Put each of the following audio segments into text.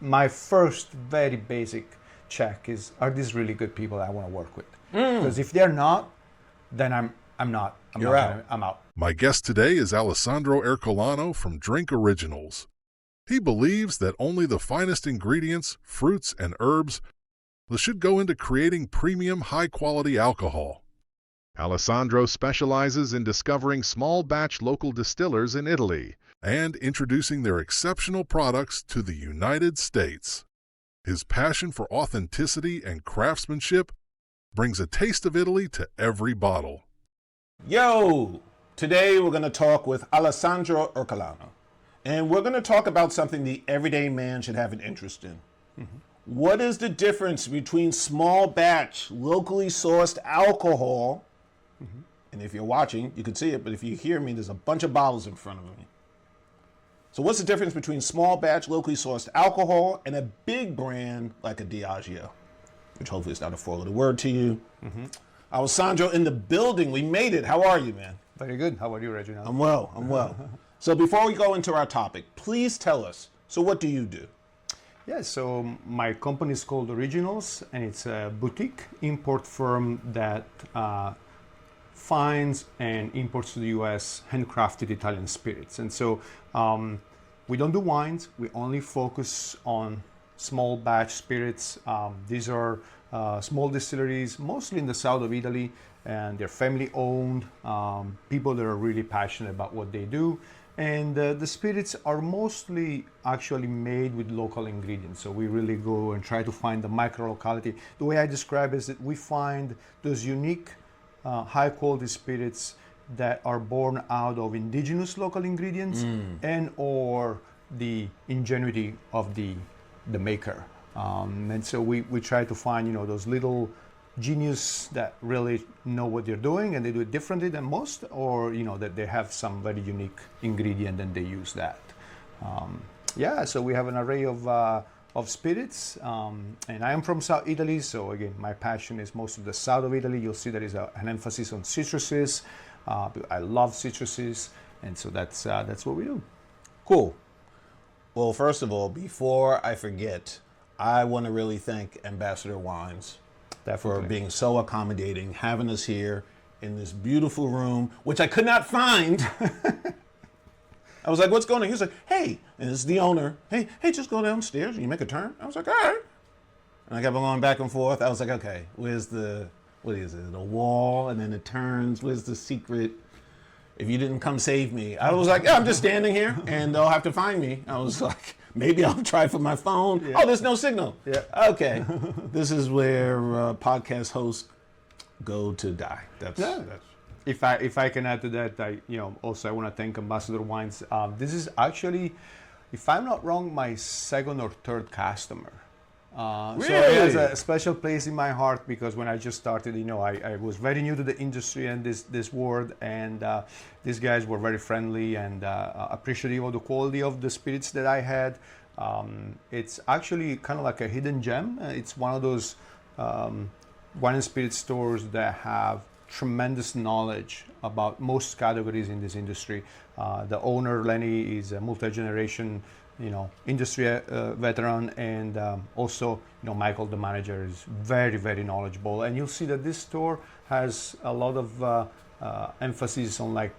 my first very basic check is, are these really good people I want to work with? Because if they're not, then I'm not. You're out. I'm out. My guest today is Alessandro Ercolano from Drink Originals. He believes that only the finest ingredients, fruits, and herbs should go into creating premium, high-quality alcohol. Alessandro specializes in discovering small-batch local distillers in Italy and introducing their exceptional products to the United States. His passion for authenticity and craftsmanship brings a taste of Italy to every bottle. Yo! Today we're going to talk with Alessandro Ercolano. And we're going to talk about something the everyday man should have an interest in. What is the difference between small batch, locally sourced alcohol, and if you're watching, you can see it, but if you hear me, there's a bunch of bottles in front of me. So what's the difference between small batch, locally sourced alcohol and a big brand like a Diageo, which hopefully is not a four-letter word to you. Alessandro in the building. We made it. How are you, man? Very good. How are you, Reginald? I'm well. So before we go into our topic, please tell us, so what do you do? Yeah, so my company is called Originals, and it's a boutique import firm that finds and imports to the US handcrafted Italian spirits. And so we don't do wines, we only focus on small batch spirits. These are small distilleries, mostly in the south of Italy, and they're family owned, people that are really passionate about what they do. And the spirits are mostly actually made with local ingredients. So we really go and try to find the micro locality. The way I describe it is that we find those unique, high quality spirits that are born out of indigenous local ingredients and or the ingenuity of the maker. And so we try to find, those little genius that really know what they're doing and they do it differently than most, or that they have some very unique ingredient and they use that. So we have an array of spirits, and I am from South Italy, so again my passion is most of the south of Italy. You'll see there is an emphasis on citruses. I love citruses, and so that's what we do. Cool. Well, first of all, before I forget, I want to really thank Ambassador Wines for being so accommodating, having us here in this beautiful room, which I could not find. I was like, what's going on? He was like, hey, and it's the owner. Hey, just go downstairs and you make a turn. I was like, all right. And I kept going back and forth. I was like, okay, what is it? A wall, and then it turns. Where's the secret? If you didn't come save me. I was like, yeah, I'm just standing here and they'll have to find me. I was like, maybe I'll try for my phone. Yeah. Oh, there's no signal. Yeah. Okay. This is where podcast hosts go to die. If I can add to that, I want to thank Ambassador Wines. This is actually, if I'm not wrong, my second or third customer. Really? So it has a special place in my heart because when I just started, I was very new to the industry and this world, and these guys were very friendly and appreciative of the quality of the spirits that I had. It's actually kind of like a hidden gem. It's one of those wine and spirit stores that have tremendous knowledge about most categories in this industry. The owner, Lenny, is a multi-generation industry veteran, and also Michael, the manager, is very, very knowledgeable. And you'll see that this store has a lot of emphasis on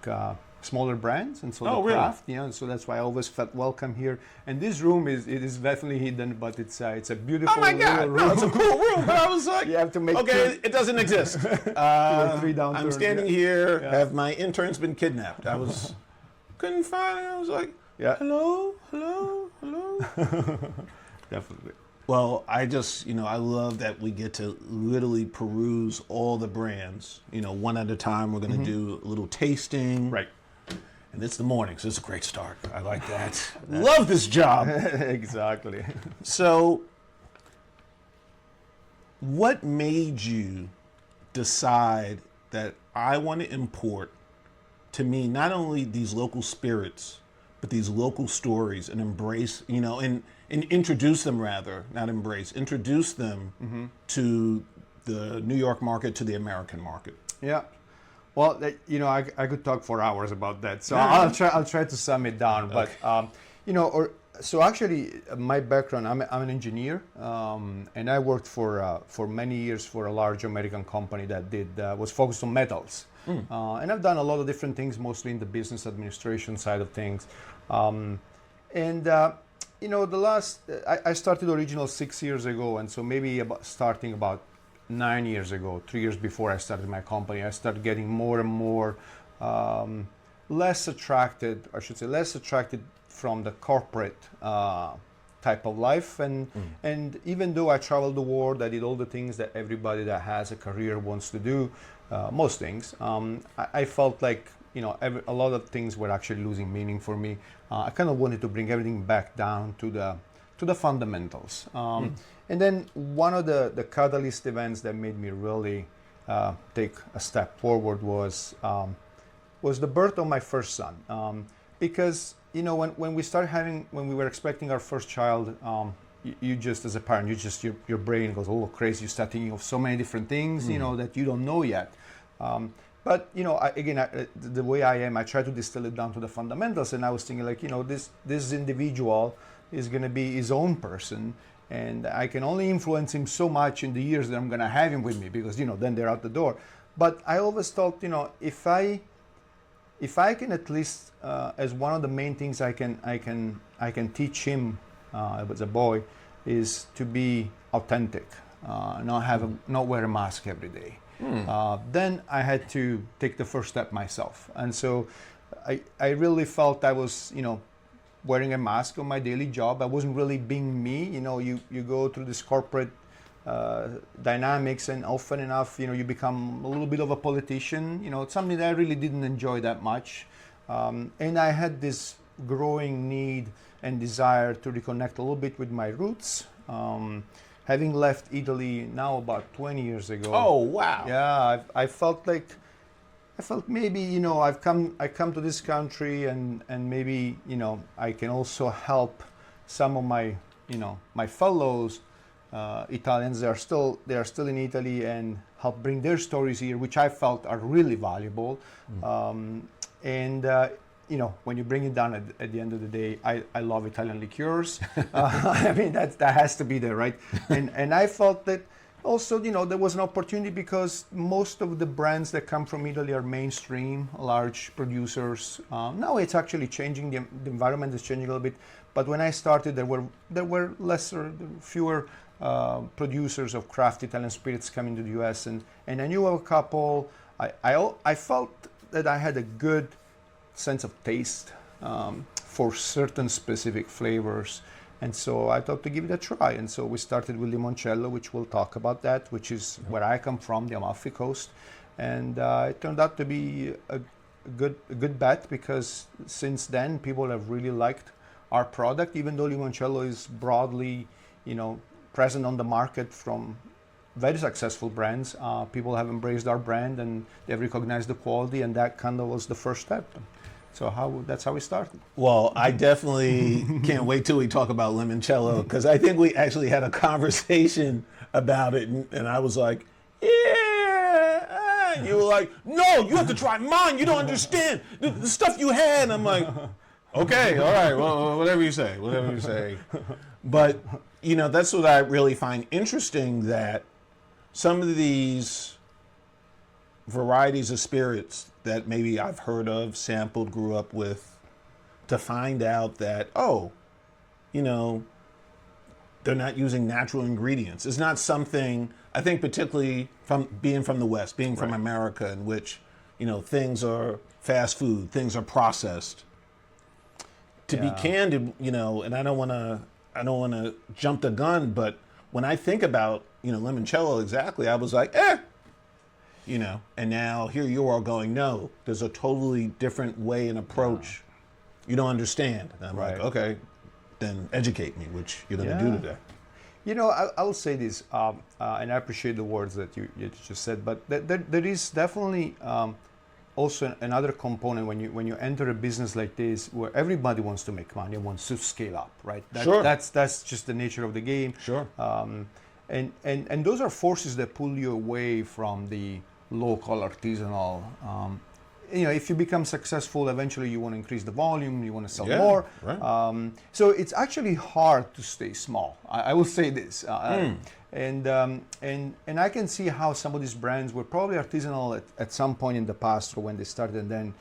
smaller brands, and so the craft, so that's why I always felt welcome here. And this room is definitely hidden, but it's a beautiful. Oh my God! room. No, it's a cool room. But I was like, you have to make it doesn't exist. I'm standing here. Yeah. Have my interns been kidnapped? I couldn't find it. I was like, hello. Definitely. Well, I just, I love that we get to literally peruse all the brands, one at a time. We're going to do a little tasting. Right. And it's the morning, so it's a great start. I like that. Love this job. Exactly. So, what made you decide that I want to import, to me, not only these local spirits, but these local stories, and embrace, and introduce them, rather, not embrace, introduce them to the New York market, to the American market? Yeah. Well, I could talk for hours about that, so I'll try to sum it down. Okay. But So actually, my background, I'm an engineer, and I worked for many years for a large American company that was focused on metals. And I've done a lot of different things, mostly in the business administration side of things. I started Original 6 years ago, and so maybe starting about 9 years ago, 3 years before I started my company, I started getting more and more less attracted from the corporate type of life, and even though I traveled the world, I did all the things that everybody that has a career wants to do, most things. I felt like a lot of things were actually losing meaning for me. I kind of wanted to bring everything back down to the fundamentals. And then one of the catalyst events that made me really take a step forward was the birth of my first son. Because when we were expecting our first child, you just, as a parent, your brain goes all crazy. You start thinking of so many different things, that you don't know yet. But the way I am, I try to distill it down to the fundamentals. And I was thinking, like, this individual is going to be his own person, and I can only influence him so much in the years that I'm going to have him with me, because then they're out the door. But I always thought, if I can at least, as one of the main things I can teach him as a boy, is to be authentic, not wear a mask every day. Then I had to take the first step myself, and so I really felt I was wearing a mask on my daily job. I wasn't really being me. You go through this corporate dynamics, and often enough, you become a little bit of a politician. It's something that I really didn't enjoy that much, and I had this growing need and desire to reconnect a little bit with my roots. Having left Italy now about 20 years ago. Oh, wow. Yeah, I felt maybe I come to this country, and maybe I can also help some of my my fellows Italians. They are still in Italy, and help bring their stories here, which I felt are really valuable. When you bring it down at the end of the day, I love Italian liqueurs. I mean, that has to be there, right? And I felt that also, there was an opportunity, because most of the brands that come from Italy are mainstream, large producers. Now it's actually changing. The environment is changing a little bit. But when I started, there were fewer producers of craft Italian spirits coming to the U.S. And I knew of a couple. I felt that I had a good sense of taste for certain specific flavors, and so I thought to give it a try. And so we started with limoncello, which we'll talk about that, which is where I come from, the Amalfi Coast, and it turned out to be a good bet, because since then people have really liked our product. Even though limoncello is broadly present on the market from very successful brands, people have embraced our brand, and they've recognized the quality, and that kind of was the first step. So that's how we started. Well, I definitely can't wait till we talk about limoncello, because I think we actually had a conversation about it, and I was like, yeah. And you were like, no, you have to try mine. You don't understand the stuff you had. And I'm like, okay, all right, well, whatever you say. But, that's what I really find interesting, that some of these varieties of spirits that maybe I've heard of, sampled, grew up with, to find out that, they're not using natural ingredients. It's not something, I think, particularly from being from the West, being from America, in which, things are fast food, things are processed. To be candid, and I don't want to jump the gun, but when I think about, limoncello exactly, I was like, and now here you are going, no, there's a totally different way and approach. You don't understand. And I'm like, okay, then educate me, which you're going to do today. I'll say this, and I appreciate the words that you just said, but there is definitely also another component when you enter a business like this, where everybody wants to make money and wants to scale up, right? Sure. That's just the nature of the game. Sure. And those are forces that pull you away from the local artisanal. if you become successful, eventually you want to increase the volume, you want to sell Yeah, more. right. So it's actually hard to stay small. I will say this. And I can see how some of these brands were probably artisanal at some point in the past, or when they started, and then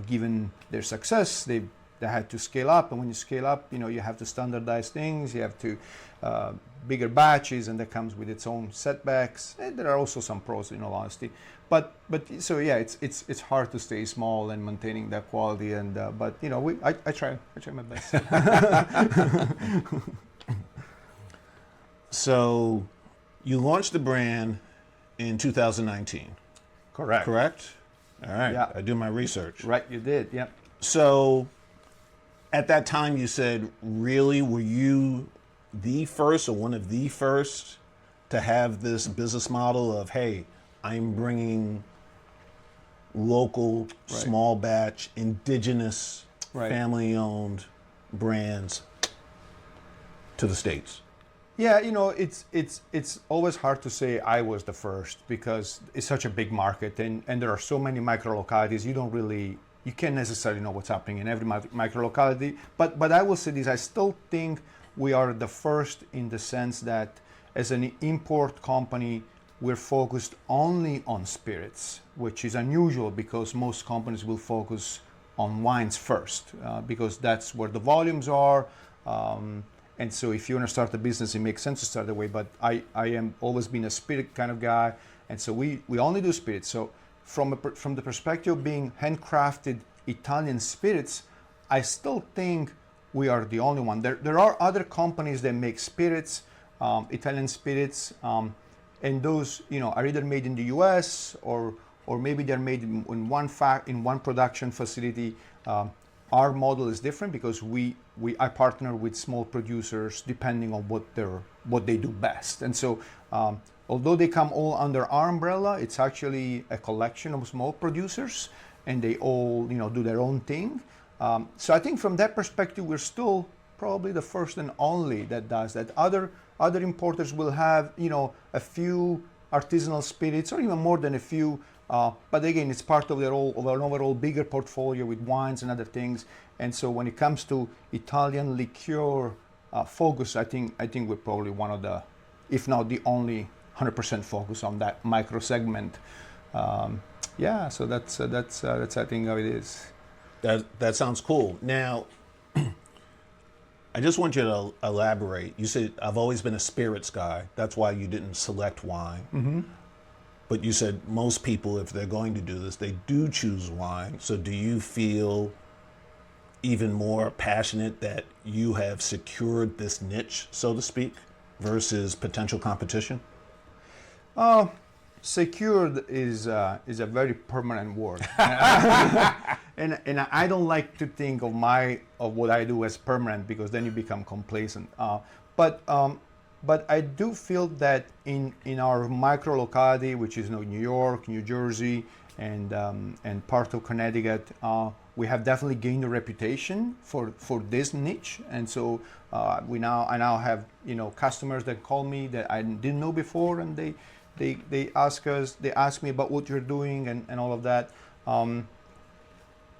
given their success, they had to scale up. And when you scale up, you have to standardize things. You have to bigger batches, and that comes with its own setbacks. And there are also some pros, in all honesty. But so yeah, it's hard to stay small and maintaining that quality. And but I try my best. So, you launched the brand in 2019. Correct. Correct? All right. Yeah. I do my research. Right, you did. Yeah. So, at that time, you said, really, were you the first or one of the first to have this business model of, hey, I'm bringing local, small batch, indigenous, family-owned brands to the States? Yeah, it's always hard to say I was the first, because it's such a big market, and there are so many micro localities. You can't necessarily know what's happening in every micro locality. But I will say this: I still think we are the first, in the sense that as an import company, we're focused only on spirits, which is unusual, because most companies will focus on wines first, because that's where the volumes are. And so if you want to start a business, it makes sense to start that way. But I am always been a spirit kind of guy. And so we only do spirits. So from the perspective of being handcrafted Italian spirits, I still think we are the only one. There are other companies that make spirits, Italian spirits, and those are either made in the U.S. or maybe they're made in one production facility. Our model is different, because I partner with small producers depending on what they do best. And so although they come all under our umbrella, it's actually a collection of small producers, and they all do their own thing. So I think from that perspective, we're still probably the first and only that does that. Other importers will have a few artisanal spirits, or even more than a few. But again, it's part of an overall bigger portfolio with wines and other things. And so when it comes to Italian liqueur focus, I think we're probably one of the, if not the only, 100% focus on that micro segment. So that's I think how it is. That sounds cool. Now, I just want you to elaborate. You said, I've always been a spirits guy. That's why you didn't select wine. Mm-hmm. But you said most people, if they're going to do this, they do choose wine. So do you feel even more passionate that you have secured this niche, so to speak, versus potential competition? Secured is a very permanent word, and I don't like to think of what I do as permanent, because then you become complacent. But I do feel that in our micro locality, which is New York, New Jersey, and part of Connecticut, we have definitely gained a reputation for this niche. And so I now have customers that call me that I didn't know before, and they ask me about what you're doing and all of that.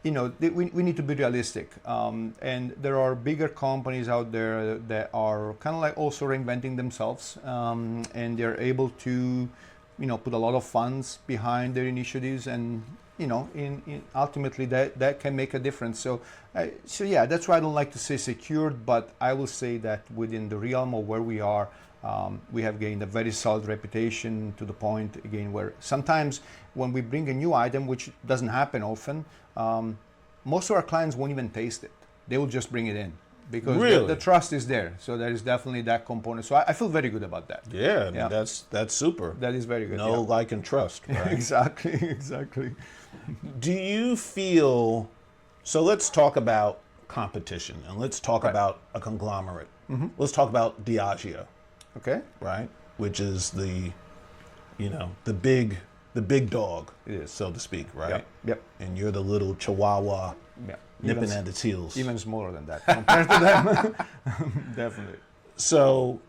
We need to be realistic, and there are bigger companies out there that are kind of like also reinventing themselves, and they're able to put a lot of funds behind their initiatives, and in ultimately that can make a difference. So yeah, that's why I don't like to say secured, but I will say that within the realm of where we are, we have gained a very solid reputation, to the point again where sometimes when we bring a new item, which doesn't happen often, most of our clients won't even taste it. They will just bring it in, because really? the trust is there. So there is definitely that component. So I feel very good about that. Yeah, I mean, that's super. That is very good. Know, like, and trust. Right? Exactly. Do you feel, so let's talk about competition, and let's talk about a conglomerate. Mm-hmm. Let's talk about Diageo. Okay. Right? Which is the big dog, it is, so to speak, right? Yep. And you're the little chihuahua nipping at its heels. Even smaller than that compared to them. Definitely. So,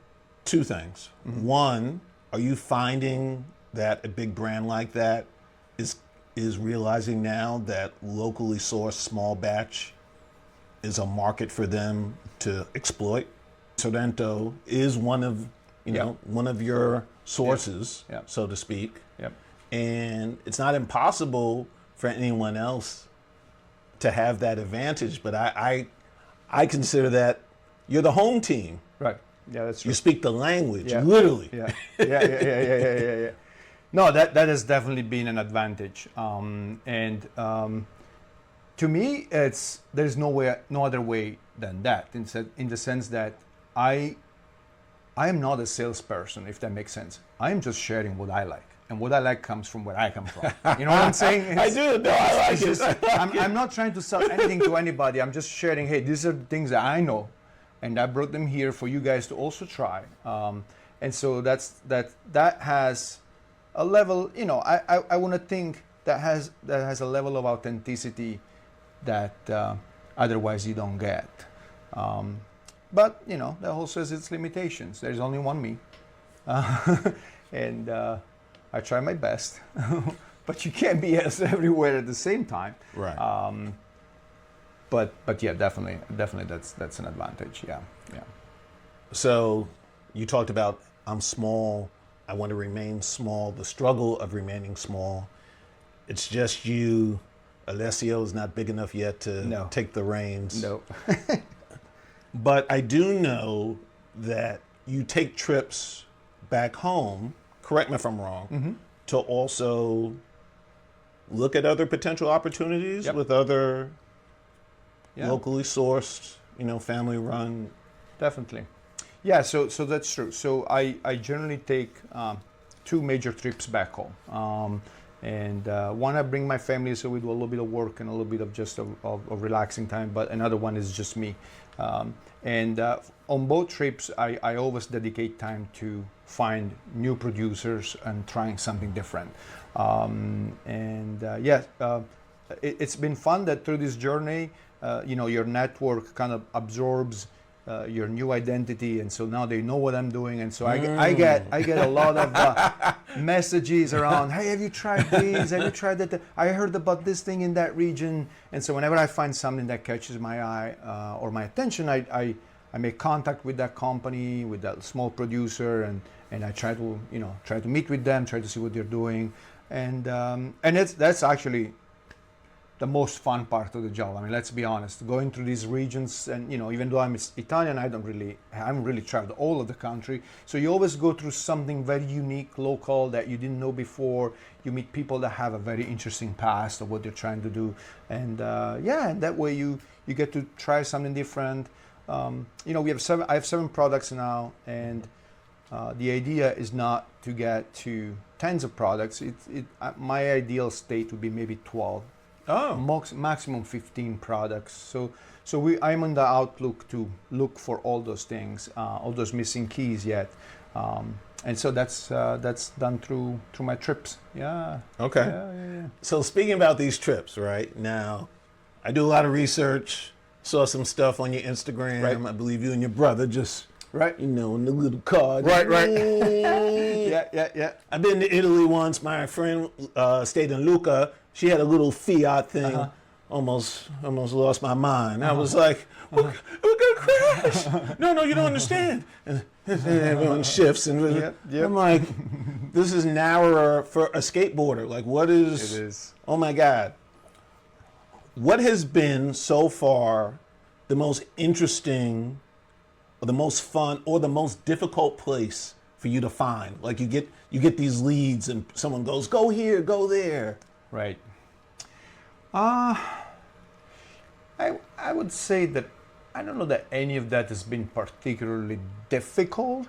two things. Mm-hmm. One, are you finding that a big brand like that is is realizing now that locally sourced small batch is a market for them to exploit. Sorrento is one of, one of your sources, so to speak. Yep. And it's not impossible for anyone else to have that advantage, but I consider that you're the home team. Right. Yeah, that's true. You speak the language, literally. Yeah. No, that has definitely been an advantage. To me, there's no other way than that. In the sense that I am not a salesperson, if that makes sense. I am just sharing what I like, and what I like comes from where I come from. You know what I'm saying? I do. No, I like it. I'm not trying to sell anything to anybody. I'm just sharing. Hey, these are the things that I know, and I brought them here for you guys to also try. And so that has a level. I want to think that has a level of authenticity that otherwise you don't get. But that also has its limitations. There's only one me, and I try my best. But you can't be everywhere at the same time. Right. But yeah, definitely that's an advantage. Yeah. So you talked about I'm small. I want to remain small. The struggle of remaining small. It's just you. Alessio is not big enough yet to take the reins. No. But I do know that you take trips back home, correct me if I'm wrong, to also look at other potential opportunities with other locally sourced, family run. Definitely. Yeah, so that's true. So I generally take 2 major trips back home. And one, I bring my family, so we do a little bit of work and a little bit of just of relaxing time, but another one is just me. And on both trips, I always dedicate time to find new producers and trying something different. It's been fun that through this journey, your network kind of absorbs your new identity, and so now they know what I'm doing, and so I get a lot of messages around, hey, have you tried these? Have you tried that? I heard about this thing in that region. And so whenever I find something that catches my eye or my attention, I make contact with that company, with that small producer, and I try to meet with them, try to see what they're doing, and that's actually the most fun part of the job. I mean, let's be honest, going through these regions, and even though I'm Italian, I haven't really traveled all of the country. So you always go through something very unique, local, that you didn't know before. You meet people that have a very interesting past of what they're trying to do, and and that way you get to try something different. I have 7 products now, and the idea is not to get to tens of products. My ideal state would be maybe 12. Maximum 15 products. So I'm on the outlook to look for all those things, all those missing keys yet, and so that's done through my trips. Yeah. Okay. Yeah. So speaking about these trips, right now, I do a lot of research. Saw some stuff on your Instagram. Right. I believe you and your brother just. Right. In the little car. Right. Yeah. I've been to Italy once. My friend stayed in Lucca. She had a little Fiat thing. Almost lost my mind. I was like, we're gonna crash. No, you don't understand. And everyone shifts, and I'm like, this is narrower for a skateboarder. Like, what is? It is. Oh my God. What has been so far the most interesting, or the most fun, or the most difficult place for you to find? Like you get these leads, and someone goes, go here, go there. Right. I would say that I don't know that any of that has been particularly difficult.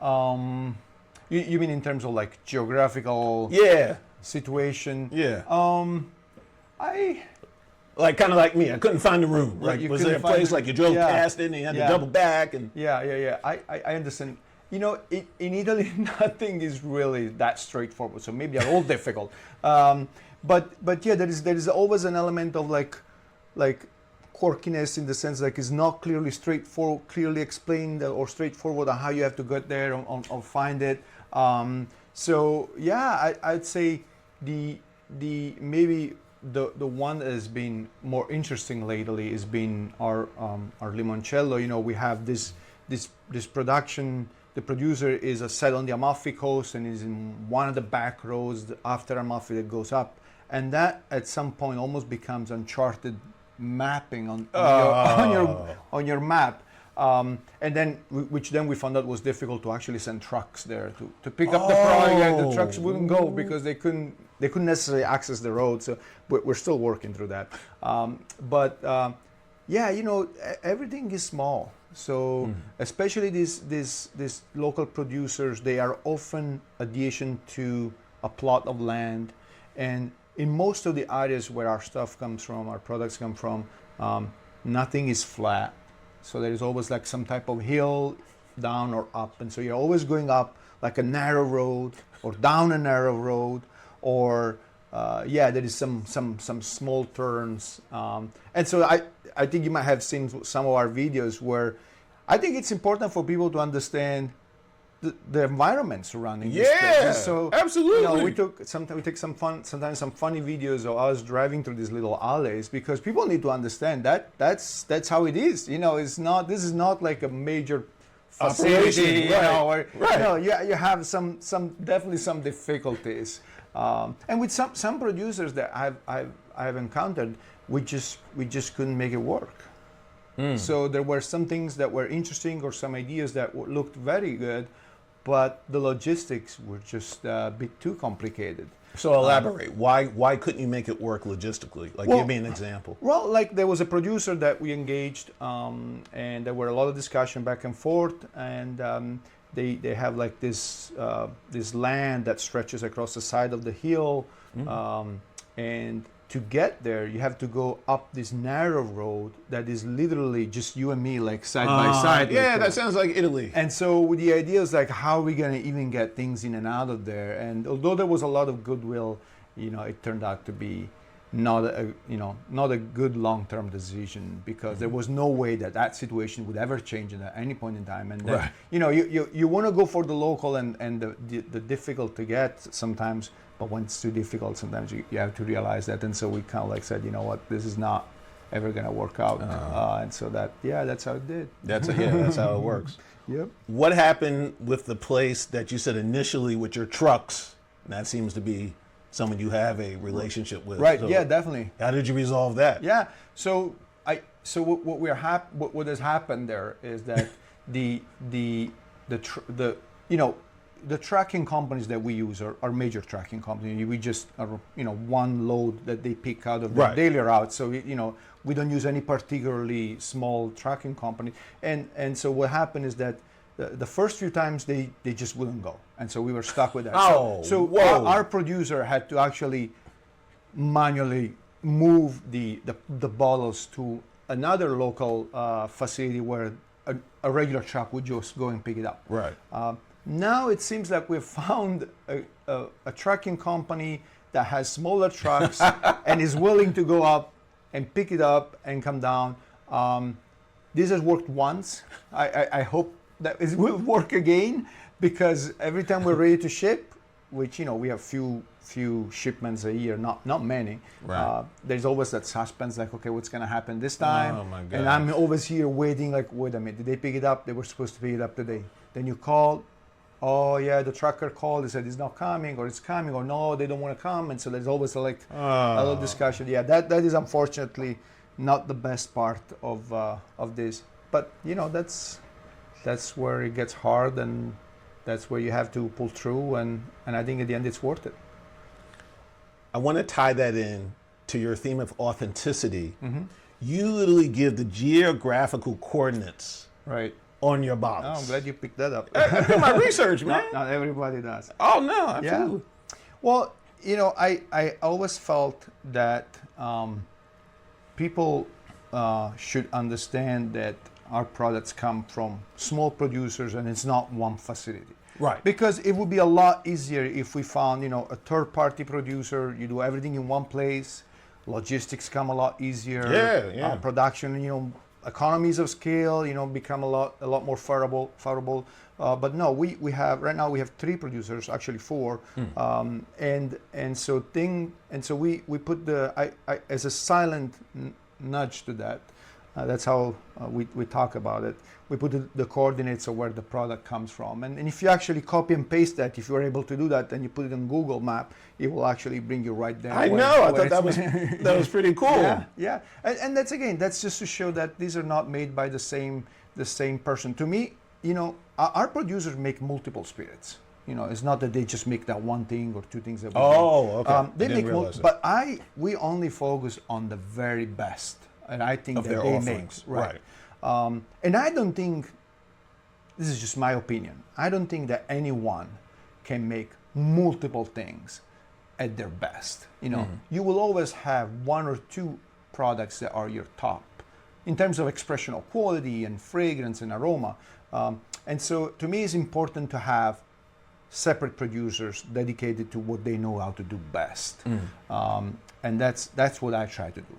You mean in terms of like geographical situation? Yeah. I like kind of like me. I couldn't find the room. Right, Like, was there a place like you drove past it and you had to double back and Yeah. I understand. In Italy, nothing is really that straightforward. So maybe they're all difficult. But yeah, there is always an element of like quirkiness in the sense like it's not clearly explained or straightforward on how you have to get there or find it. So yeah, I'd say maybe the one that has been more interesting lately has been our limoncello. You know, we have this production. The producer is set on the Amalfi Coast and is in one of the back roads after Amalfi that goes up, and that at some point almost becomes uncharted mapping on your map. And then, which then we found out was difficult to actually send trucks there to pick up the product. The trucks wouldn't go because they couldn't necessarily access the road. So we're still working through that. Yeah, you know, everything is small. So especially these local producers, they are often adjacent to a plot of land, and in most of the areas where our stuff comes from, our products come from, nothing is flat. So there is always like some type of hill, down or up, and so you're always going up like a narrow road or down a narrow road, or there is some small turns, and so I think you might have seen some of our videos where I think it's important for people to understand the environment surrounding these places. So absolutely. You know, we take sometimes some funny videos of us driving through these little alleys, because people need to understand that that's how it is. You know, this is not like a major facility, you know, or, you know, you have some definitely some difficulties. And with some producers that I've encountered, we just couldn't make it work. So there were some things that were interesting, or some ideas that looked very good, but the logistics were just a bit too complicated. So elaborate. Why couldn't you make it work logistically? Like, give me an example. Well, like there was a producer that we engaged, and there were a lot of discussion back and forth, and they have like this land that stretches across the side of the hill, and to get there, you have to go up this narrow road that is literally just you and me, like side by side. Yeah, that sounds like Italy. And so the idea is like, how are we going to even get things in and out of there? And although there was a lot of goodwill, you know, it turned out to be not a good long-term decision, because there was no way that situation would ever change at any point in time. And then, you know, you want to go for the local and the difficult to get sometimes. But when it's too difficult, sometimes you have to realize that. And so we kind of like said, you know what, this is not ever going to work out. And so that's how it did. That's how it works. Yep. What happened with the place that you said initially with your trucks? And that seems to be someone you have a relationship with. Right. So yeah, definitely. How did you resolve that? Yeah. So what has happened there is that the tracking companies that we use are major tracking companies. We just are, you know, one load that they pick out of their daily route. So, you know, we don't use any particularly small tracking company. And so what happened is that the first few times they just wouldn't go. And so we were stuck with that. So our producer had to actually manually move the bottles to another local facility where a regular truck would just go and pick it up. Right. Now it seems like we've found a trucking company that has smaller trucks and is willing to go up and pick it up and come down. This has worked once. I hope that it will work again, because every time we're ready to ship, which, you know, we have few shipments a year, not many. Right. There's always that suspense, like, okay, what's going to happen this time? Oh my God. And I'm always here waiting, like, wait a minute, did they pick it up? They were supposed to pick it up today. Then you call. Oh yeah, the trucker called. They said it's not coming, or it's coming, or no, they don't want to come, and so there's always a little discussion. Yeah, that is unfortunately not the best part of this. But you know, that's where it gets hard, and that's where you have to pull through, and I think at the end it's worth it. I want to tie that in to your theme of authenticity. You literally give the geographical coordinates. Right. On your Oh, bottles. I'm glad you picked that up. I did my research, man. Not everybody does. Oh no, absolutely. Yeah. Well, you know, I always felt that people should understand that our products come from small producers, and it's not one facility. Right. Because it would be a lot easier if we found, you know, a third-party producer. You do everything in one place. Logistics come a lot easier. Yeah. Production, you know, economies of scale, become a lot more favorable. But no, we have right now we have 3 producers, actually 4, and so we put I as a silent nudge to that. That's how we talk about it. We put the coordinates of where the product comes from. And if you actually copy and paste that, if you're able to do that, and you put it on Google Map, it will actually bring you right there. I thought that was pretty cool. Yeah. And that's just to show that these are not made by the same person. To me, our producers make multiple spirits. It's not that they just make that one thing or 2 things that we do. Okay. They make but we only focus on the very best. And I think that they make right. And I don't think, this is just my opinion, I don't think that anyone can make multiple things at their best. You will always have 1 or 2 products that are your top in terms of expression of quality and fragrance and aroma. And so to me, it's important to have separate producers dedicated to what they know how to do best. And that's what I try to do.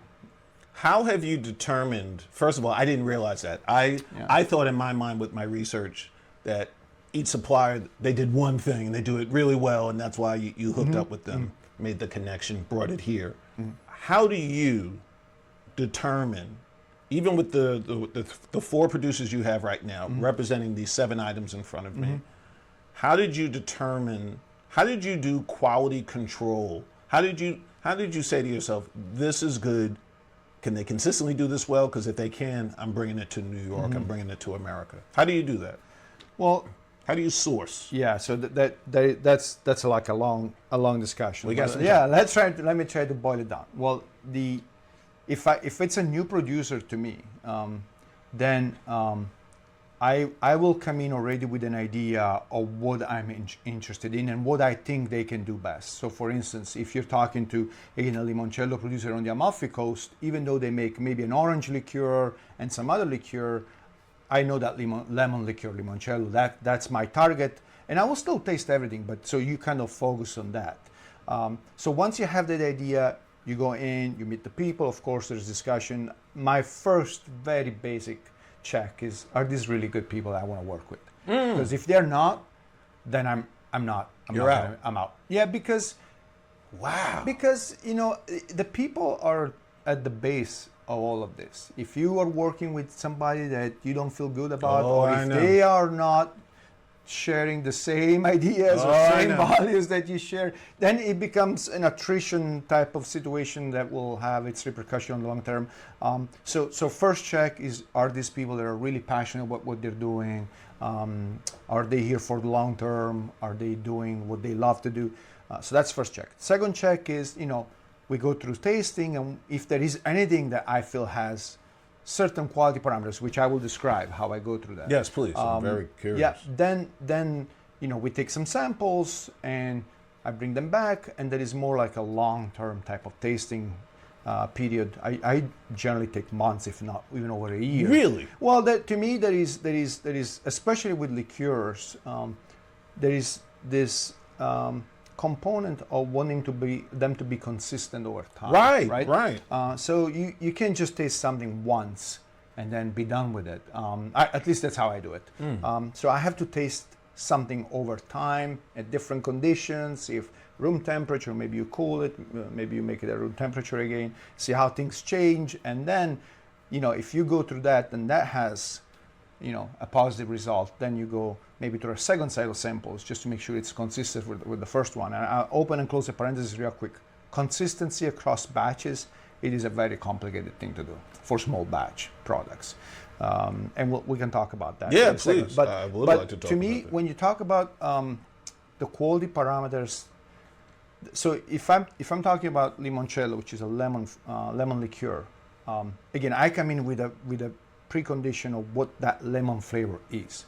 How have you determined, first of all, I didn't realize that. I thought in my mind with my research that each supplier, they did one thing and they do it really well, and that's why you hooked up with them, made the connection, brought it here. How do you determine, even with the 4 producers you have right now, representing these 7 items in front of me, how did you do quality control? How did you say to yourself, this is good? Can they consistently do this well? Because if they can, I'm bringing it to New York. I'm bringing it to America. How do you do that? Well, how do you source? Yeah, so that's like a long discussion. We got some time. Let me try to boil it down. Well, if it's a new producer to me, then I will come in already with an idea of what I'm interested in and what I think they can do best. So for instance, if you're talking to, again, a limoncello producer on the Amalfi Coast, even though they make maybe an orange liqueur and some other liqueur, I know that lemon liqueur, limoncello, that's my target. And I will still taste everything, but so you kind of focus on that. So once you have that idea, you go in, you meet the people, of course there's discussion. My first very basic check is, are these really good people I want to work with? Because if they're not, then I'm out. Yeah, because the people are at the base of all of this. If you are working with somebody that you don't feel good about, or if they are not sharing the same ideas or same values that you share, then it becomes an attrition type of situation that will have its repercussion on the long term. So first check is, are these people that are really passionate about what they're doing? Are they here for the long term? Are they doing what they love to do? So that's first check. Second check is, we go through tasting, and if there is anything that I feel has certain quality parameters, which I will describe how I go through that. Yes, please. I'm very curious. Yeah. Then we take some samples and I bring them back, and that is more like a long-term type of tasting period. I generally take months, if not even over a year. Really? Well, to me, there is especially with liqueurs, there is this component of wanting them to be consistent over time. Right. So you can't just taste something once and then be done with it. At least that's how I do it. So I have to taste something over time at different conditions. If room temperature, maybe you cool it, maybe you make it at room temperature again, see how things change. And then, if you go through that and that has, a positive result, then you go maybe to a second set of samples just to make sure it's consistent with the first one. And I'll open and close the parenthesis real quick. Consistency across batches, it is a very complicated thing to do for small batch products. And we can talk about that. Yeah, please. But, I would like to talk to me, about that. when you talk about the quality parameters, so if I'm talking about limoncello, which is a lemon liqueur, again, I come in with a precondition of what that lemon flavor is.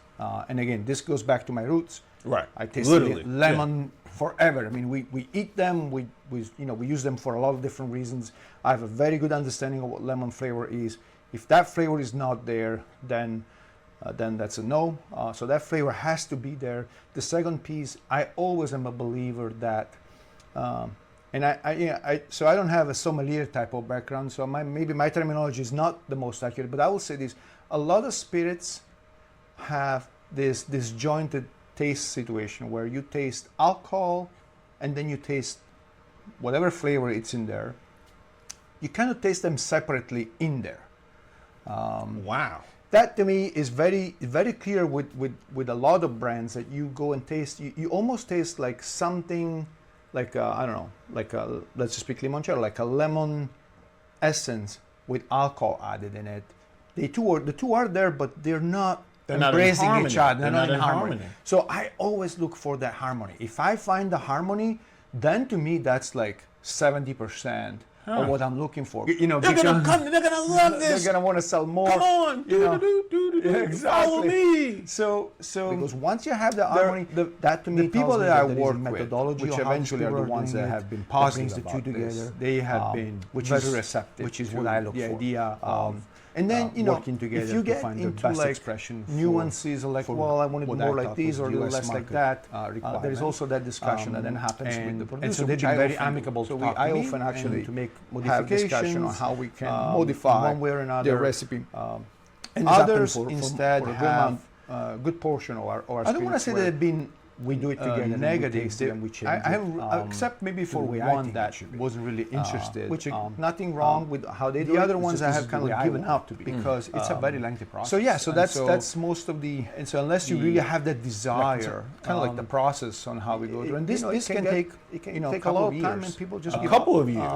And again, this goes back to my roots. Right. I tasted lemon forever. I mean, we eat them. We use them for a lot of different reasons. I have a very good understanding of what lemon flavor is. If that flavor is not there, then that's a no. So that flavor has to be there. The second piece, I always am a believer that And so I don't have a sommelier type of background, so maybe my terminology is not the most accurate, but I will say this: a lot of spirits have this disjointed taste situation where you taste alcohol and then you taste whatever flavor it's in there. You cannot taste them separately in there. Wow. That to me is very, very clear with a lot of brands that you go and taste. You almost taste like something, like I don't know, like let's just speak limoncello, like a lemon essence with alcohol added in it. The two are there, but they're not embracing each other. They're not in harmony. So I always look for that harmony. If I find the harmony, then to me that's like 70% of what I'm looking for. You know, they're gonna love this. They're gonna want to sell more. Come on, exactly. Follow me. So because once you have the harmony, that to me, the people that I work with, which eventually are the ones that have been positive the two together, they have been very receptive, which is what I look for. The idea of and then working together if you get into like nuances, like well, I want it more like this or less like that. There is also that discussion that then happens with the producer, and so they're very amicable. So I often actually to make modifications on how we can modify one way or another their recipe. And others instead have a good portion of our I don't want to say that they've been we do it together. Negative. I have, except maybe for one that wasn't really interested. Which nothing wrong with how they do it. The other ones I have kind of given up because it's a very lengthy process. So yeah, so that's most of the. And so unless you really have that desire, kind of like the process on how we go through, and this can take take a lot of time, and people just a couple of years.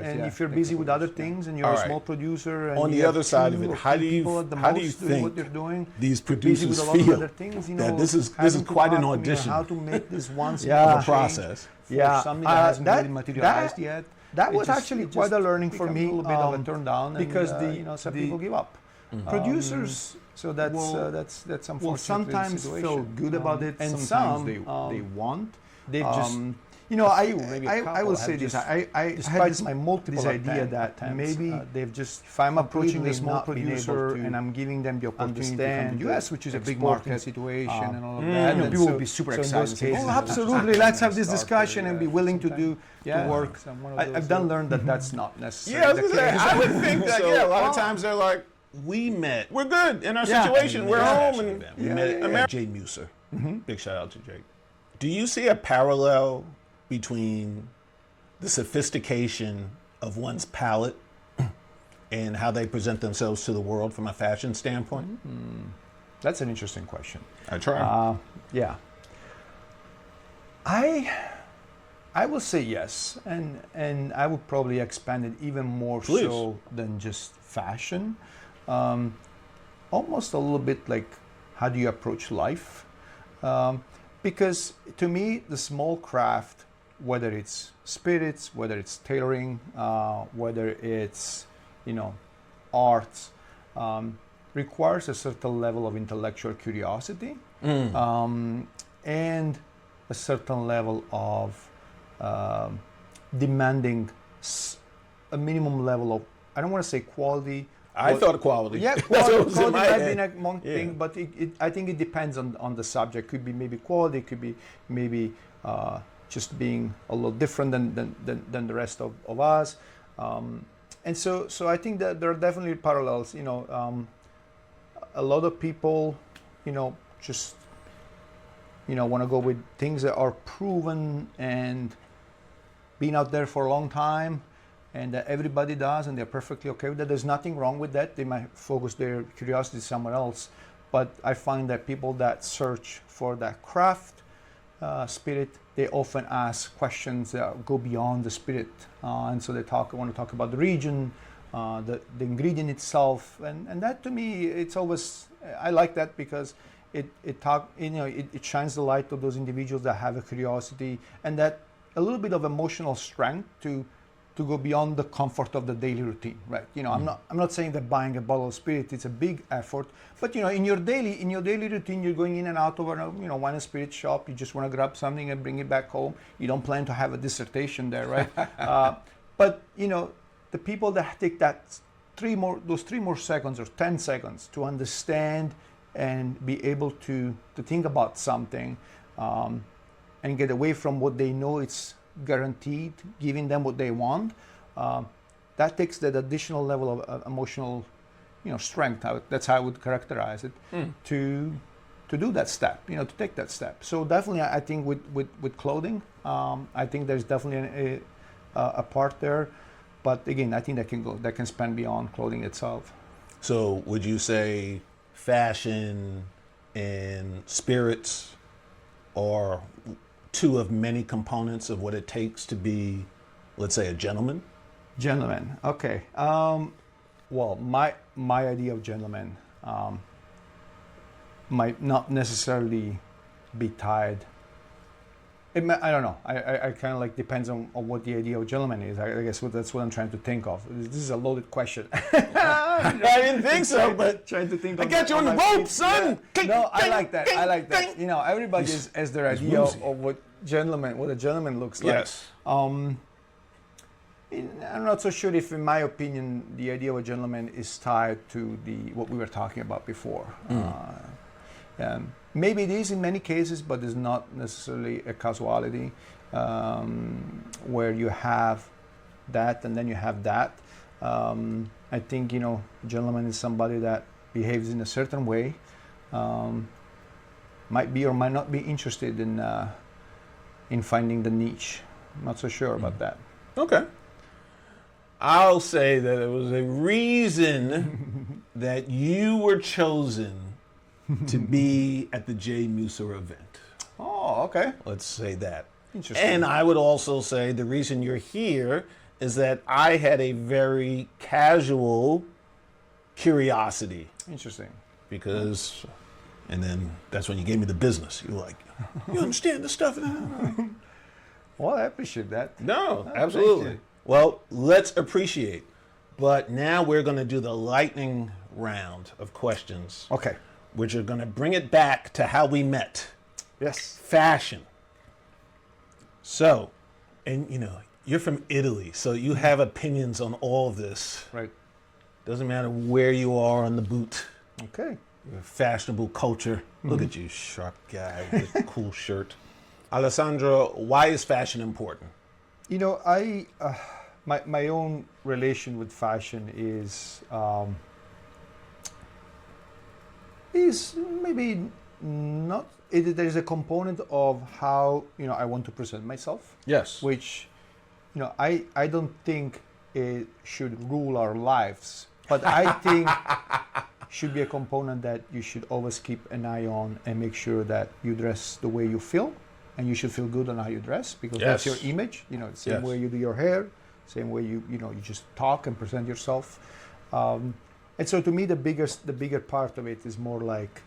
And if you're busy with other things and you're a small producer, and on the other side of it, how do you think these producers feel that this is quite an audition? How to make this one process for something that hasn't really materialized yet. That was actually quite a learning for me. A little bit of a turn down because some people give up. Producers, so that's unfortunately sometimes feel good about it, and some they want. They've just. I will say this. I had this idea that maybe they've just, if I'm approaching a small producer and I'm giving them the opportunity to come to the US, which is a big market situation and all of that, people will be super excited. Oh, absolutely, let's have this discussion and be willing to work. I've learned that that's not necessarily the case. I would think that, a lot of times they're like, we met. We're good in our situation. We're home. And we met Jay Muser. Big shout out to Jake. Do you see a parallel between the sophistication of one's palate and how they present themselves to the world from a fashion standpoint? That's an interesting question. I try. Yeah. I will say yes, and I would probably expand it even more so than just fashion. Almost a little bit like how do you approach life? Because to me, the small craft, whether it's spirits, whether it's tailoring, whether it's arts, requires a certain level of intellectual curiosity and a certain level of demanding a minimum level of, I don't want to say quality. I thought quality. Yeah, quality might be a thing, but I think it depends on the subject. Could be maybe quality, could be maybe just being a little different than the rest of us. And so I think that there are definitely parallels. A lot of people, just want to go with things that are proven and been out there for a long time, and that everybody does, and they're perfectly okay with that. There's nothing wrong with that. They might focus their curiosity somewhere else, but I find that people that search for that craft spirit, they often ask questions that go beyond the spirit, and so they want to talk about the region, the ingredient itself, and that to me, it's always, I like that because it shines the light of those individuals that have a curiosity and that a little bit of emotional strength to go beyond the comfort of the daily routine, right? I'm not saying that buying a bottle of spirit is a big effort, but in your daily routine, you're going in and out of a wine and spirit shop. You just want to grab something and bring it back home. You don't plan to have a dissertation there, right? But the people that take those 3 more seconds or 10 seconds to understand and be able to think about something and get away from what they know it's guaranteed giving them what they want, that takes that additional level of emotional, strength. That's how I would characterize it, to do that step, to take that step. So definitely, I think with clothing, I think there's definitely a part there. But again, I think that can span beyond clothing itself. So would you say fashion and spirits are two of many components of what it takes to be, let's say, a gentleman? Gentleman, okay. Well, my idea of gentleman might not necessarily be tied. I don't know. I kind of like depends on what the idea of gentleman is. I guess that's what I'm trying to think of. This is a loaded question. I didn't think so, but trying to think. I got you on the rope, son. No, I like that. I like that. Everybody has their idea of what a gentleman looks like. Yes. I'm not so sure if, in my opinion, the idea of a gentleman is tied to what we were talking about before. Maybe it is in many cases, but it's not necessarily a causality where you have that and then you have that. I think, a gentleman is somebody that behaves in a certain way, might be or might not be interested in finding the niche. I'm not so sure about that. Okay. I'll say that it was a reason that you were chosen to be at the J. Muser event. Oh, okay. Let's say that. Interesting. And I would also say the reason you're here is that I had a very casual curiosity. Interesting. Because, and then that's when you gave me the business. You were like, you understand this stuff? Well, I appreciate that. No, absolutely. Well, let's appreciate. But now we're going to do the lightning round of questions. Okay. Which are going to bring it back to how we met. Yes. Fashion. So, and you're from Italy, so you have opinions on all of this. Right. Doesn't matter where you are on the boot. Okay. You're fashionable culture. Look at you, sharp guy with a cool shirt. Alessandro, why is fashion important? My own relation with fashion is maybe not. There's a component of how I want to present myself. Yes. Which, I don't think it should rule our lives, but I think should be a component that you should always keep an eye on and make sure that you dress the way you feel, and you should feel good on how you dress because that's your image. Same way you do your hair, same way you just talk and present yourself. And so to me, the bigger part of it is more like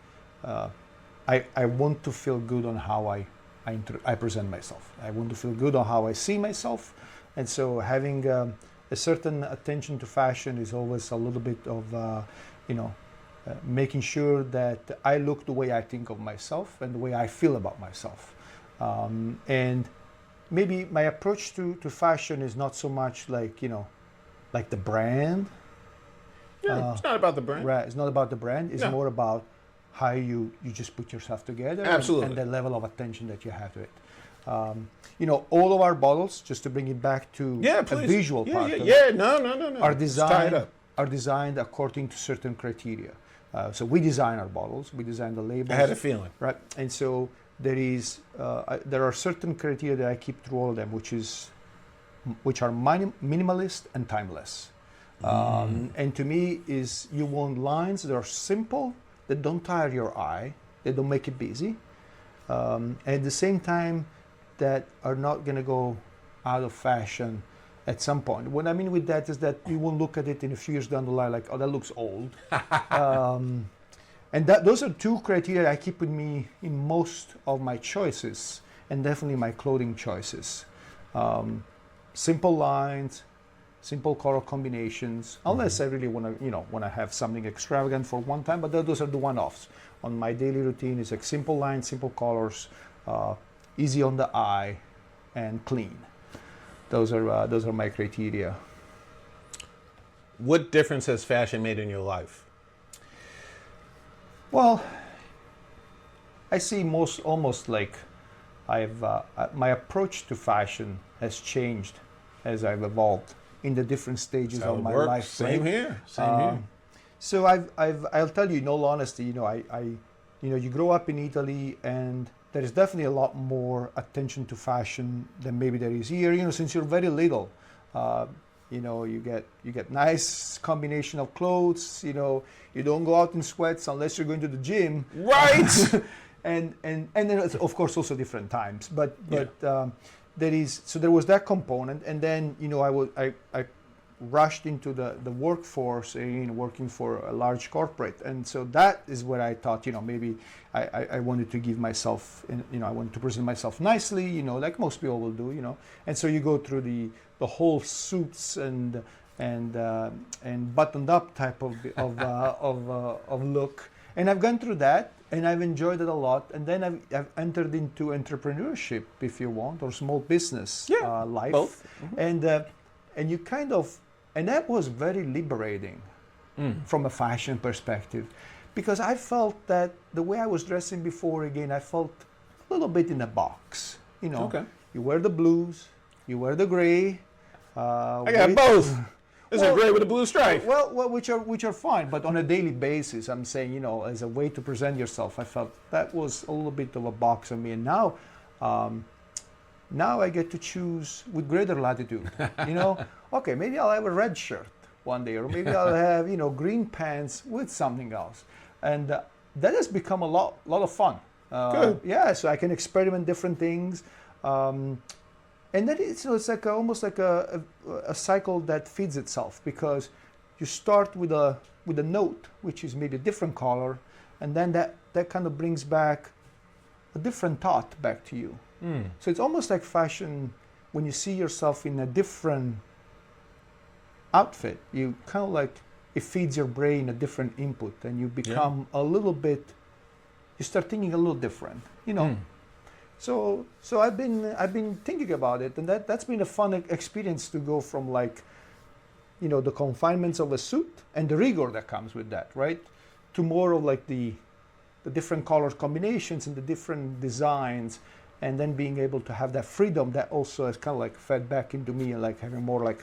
I want to feel good on how I present myself. I want to feel good on how I see myself, and so having a certain attention to fashion is always a little bit of making sure that I look the way I think of myself and the way I feel about myself. And maybe my approach to fashion is not so much like the brand. Yeah, it's not about the brand. Right, it's not about the brand. It's more about how you just put yourself together. Absolutely. And the level of attention that you have to it. All of our bottles, just to bring it back to a visual part of it, no. are designed according to certain criteria. So we design our bottles, we design the labels. I had a feeling. Right, and so there are certain criteria that I keep through all of them, which are minimalist and timeless. And to me, you want lines that are simple, that don't tire your eye, that don't make it busy, at the same time that are not going to go out of fashion at some point. What I mean with that is that you won't look at it in a few years down the line like, oh, that looks old. And those are two criteria I keep with me in most of my choices, and definitely my clothing choices. Simple lines, simple color combinations, unless I really want to have something extravagant for one time, but those are the one-offs. On my daily routine, it's like simple lines, simple colors, easy on the eye, and clean. Those are my criteria. What difference has fashion made in your life? Well, I see almost like my approach to fashion has changed as I've evolved in the different stages of my life. Same right? here. Same here. So I'll tell you in all honesty, you grow up in Italy and there is definitely a lot more attention to fashion than maybe there is here. Since you're very little, you get nice combination of clothes. You don't go out in sweats unless you're going to the gym. Right. and then it's, of course, also different times. But there was that component, and then I rushed into the workforce, working for a large corporate, and so that is where I thought, maybe I wanted to give myself, I wanted to present myself nicely, like most people will do, and so you go through the whole suits and buttoned up type of look, and I've gone through that. And I've enjoyed it a lot. And then I've entered into entrepreneurship, if you want, or small business life. Both. Mm-hmm. And you and that was very liberating from a fashion perspective, because I felt that the way I was dressing before, again, I felt a little bit in a box. Okay. You wear the blues, you wear the gray. I got both. This is gray with a blue stripe. Well, which are fine, but on a daily basis, I'm saying, as a way to present yourself, I felt that was a little bit of a box on me. And now I get to choose with greater latitude. Okay, maybe I'll have a red shirt one day, or maybe I'll have green pants with something else, and that has become a lot of fun. Good. Yeah, so I can experiment different things. And then it's like almost like a cycle that feeds itself, because you start with a note, which is maybe a different color, and then that kind of brings back a different thought back to you. So it's almost like fashion, when you see yourself in a different outfit, you kind of like, it feeds your brain a different input, and you become a little bit, you start thinking a little different, So I've been thinking about it, and that's been a fun experience to go from the confinements of a suit and the rigor that comes with that, right, to more of like the different color combinations and the different designs, and then being able to have that freedom that also has kind of like fed back into me, and like having more like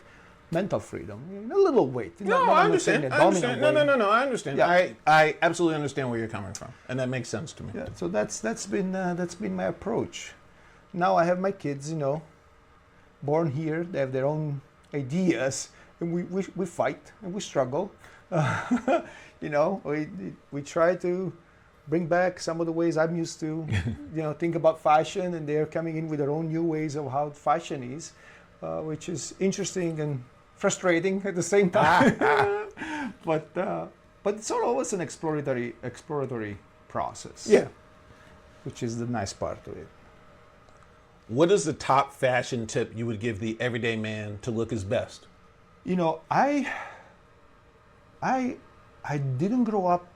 mental freedom, a little weight. No, I understand. No, I understand. Yeah. I absolutely understand where you're coming from, and that makes sense to me. Yeah, so that's been my approach. Now I have my kids, born here. They have their own ideas, and we fight and we struggle. We try to bring back some of the ways I'm used to, think about fashion, and they're coming in with their own new ways of how fashion is, which is interesting and frustrating at the same time. But it's always an exploratory process. Yeah. Which is the nice part of it. What is the top fashion tip you would give the everyday man to look his best? I didn't grow up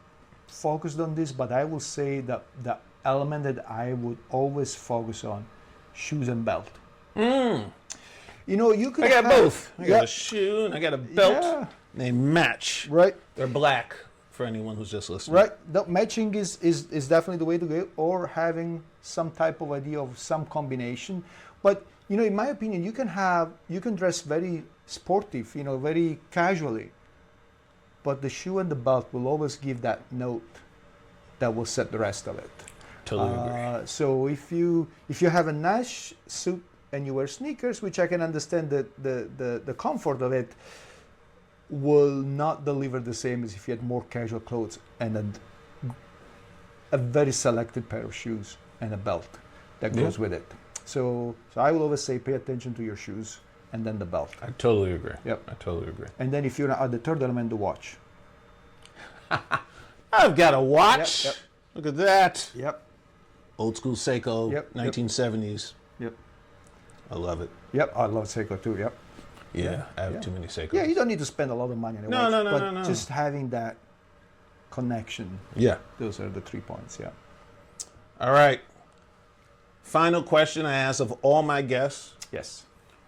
focused on this, but I will say that the element that I would always focus on, shoes and belt. You could I got both. I got Yeah. a shoe and I got a belt. Yeah. They match. Right. They're black for anyone who's just listening. Right. The matching is definitely the way to go, or having some type of idea of some combination. But in my opinion, you can dress very sportive, very casually, but the shoe and the belt will always give that note that will set the rest of it. Totally agree. So if you have a nice suit and you wear sneakers, which I can understand the comfort of it, will not deliver the same as if you had more casual clothes and a very selected pair of shoes and a belt that goes with it. So I will always say, pay attention to your shoes and then the belt. I totally agree. Yep. I totally agree. And then if you're at the third element, the watch. I've got a watch. Yep. Look at that. Yep. Old school Seiko, Yep. 1970s. Yep. I love it. Yep. I love Seiko too. Yep. Yeah, I have too many Seikos. Yeah, you don't need to spend a lot of money on a No, watch. no, no, but no, no. just having that connection. Yeah. Those are the 3 points. Yeah. All right. Final question I ask of all my guests. Yes.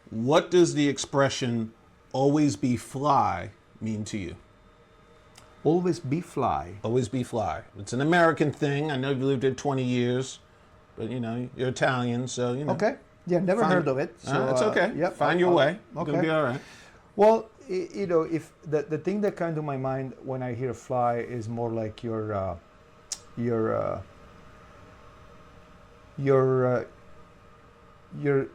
What does the expression always be fly mean to you? Always be fly. Always be fly. It's an American thing. I know you've lived here 20 years, but you know, you're Italian, so you know. Okay. Yeah, never heard of it. So, it's okay. Yep, Find your way. Okay. It'll be all right. Well, you know, if the thing that comes to my mind when I hear fly is more like your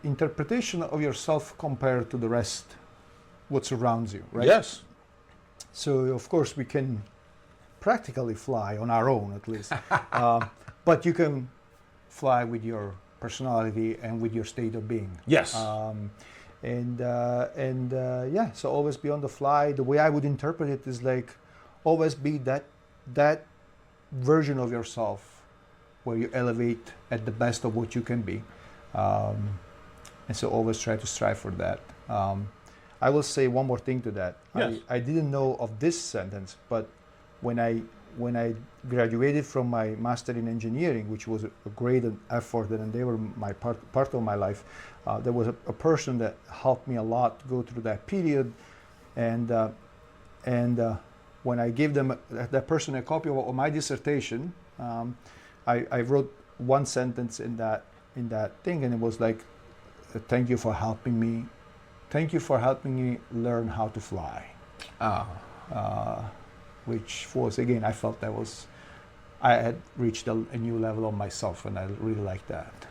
interpretation of yourself compared to the rest, what surrounds you, right? Yes. So of course we can practically fly on our own, at least, but you can fly with your personality and with your state of being. Yes. Yeah, so always be on the fly. The way I would interpret it is like always be that version of yourself where you elevate at the best of what you can be, and so always try to strive for that. I will say one more thing to that. Yes. I didn't know of this sentence, but when I graduated from my master in engineering, which was a great effort, and they were my part of my life, there was a person that helped me a lot to go through that period, and when I gave that person a copy of my dissertation, I wrote one sentence in that thing, and it was like, "Thank you for helping me. Thank you for helping me learn how to fly." Which was, again, I felt I had reached a new level of myself, and I really liked that.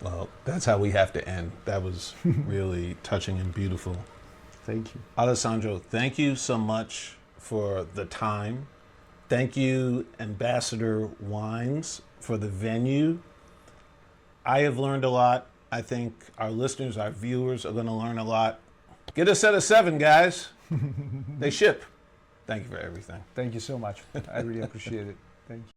Well, that's how we have to end. That was really touching and beautiful. Thank you. Alessandro, thank you so much for the time. Thank you, Ambassador Wines, for the venue. I have learned a lot. I think our listeners, our viewers are going to learn a lot. Get a set of 7, guys. They ship. Thank you for everything. Thank you so much. I really appreciate it. Thank you.